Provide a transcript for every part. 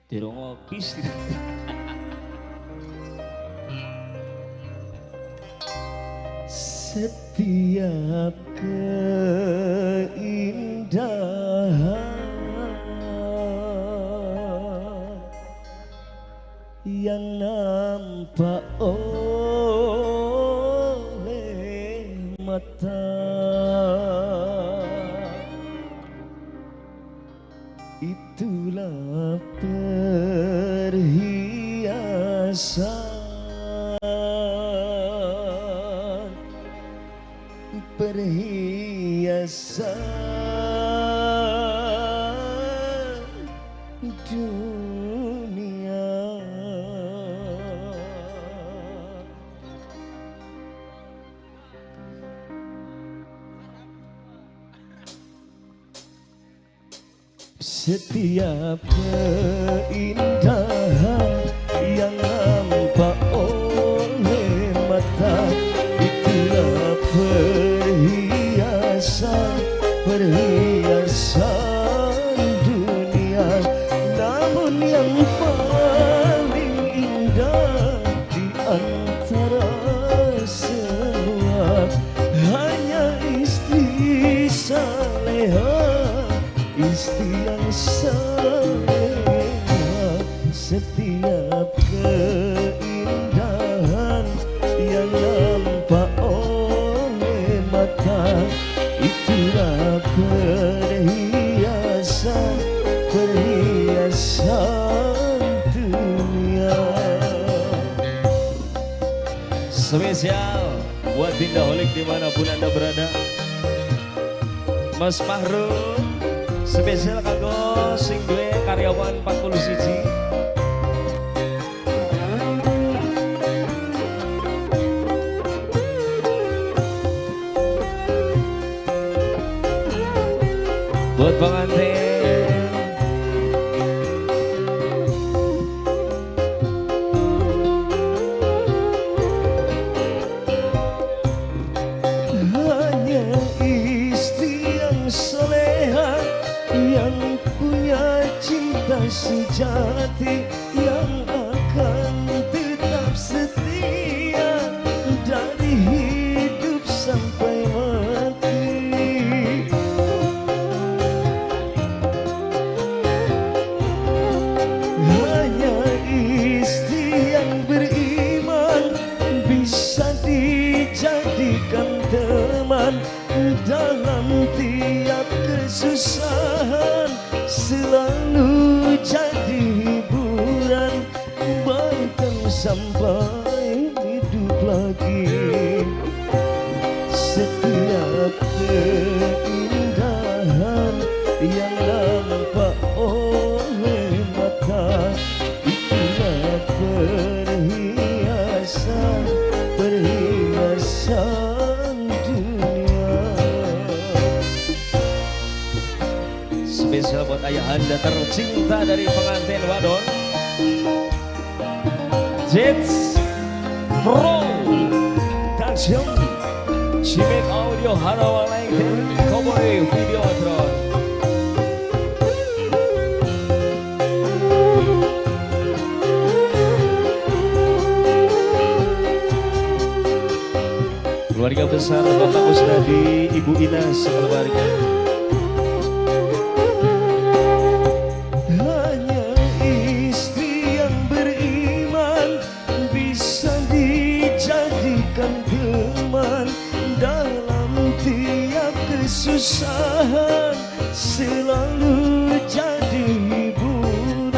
Dirong ngopi sih. Setiap keindahan yang nampak oleh mata itulah perhiasan dunia. Setiap keindahan yang nampak oleh mata itulah perhiasan dunia. Namun yang paling indah di antara semua hanya istri saleha, istri yang saleha. Setiap keindahan yang nampak oleh mata itulah perhiasan dunia. Spesial buat Dinda Holik dimanapun Anda berada. Mas Mahrum spesial kanggo sing duwe karyawan 41. Buat pengantin hanya istri yang soleha, yang punya cinta sejati, yang akan tetap setia dari hidup sampai mati. Hanya istri yang beriman bisa dijadikan teman dalam tiap kesusahan, selalu jadi hiburan bahkan sampai hidup lagi. Setiap keindahan yang nampak oleh mata itulah perhiasan dunia. spesial buat ayahanda tercinta dari pengantin wadon Jets Pro Daction Cimek Audio Harawalaikum Cowboy Videotron. Keluarga besar Bapak Kusnadi, Ibu Inas keluarga. Hanya istri yang beriman bisa dijadikan teman dalam tiap kesusahan, selalu jadi hiburan.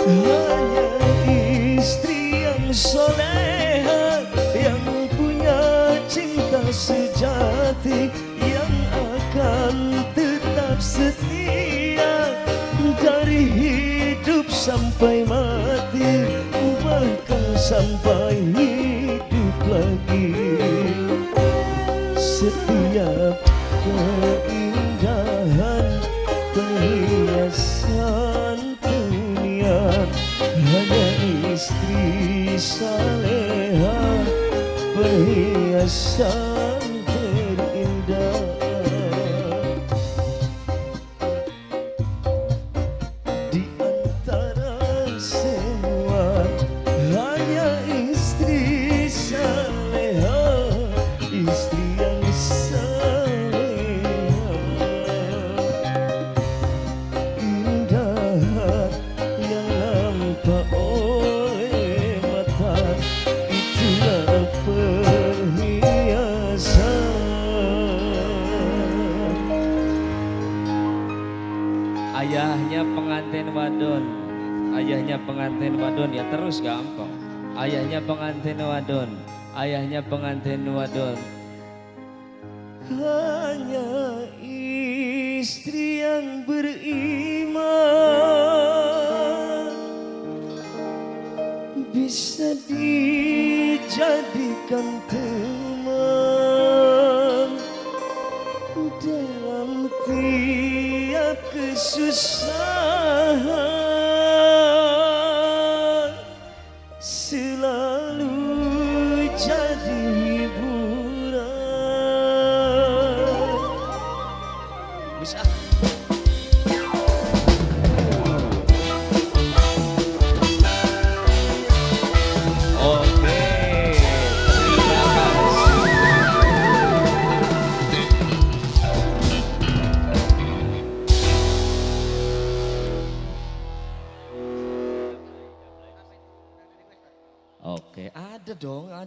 Hanya istri yang soleha, yang punya cinta sejati, yang akan tetap setia dari hidup sampai mati, bahkan sampai hidup lagi. Setiap keindahan perhiasan dunia hanya istri saleha, perhiasan terindah. terus gampang. Ayahnya pengantin wadon, ayahnya pengantin wadon. Hanya istri yang beriman bisa dijadikan teman dalam tiap kesusahan, selalu jadi hiburan. Bisa. Oke, terima kasih. Oke, ada dong.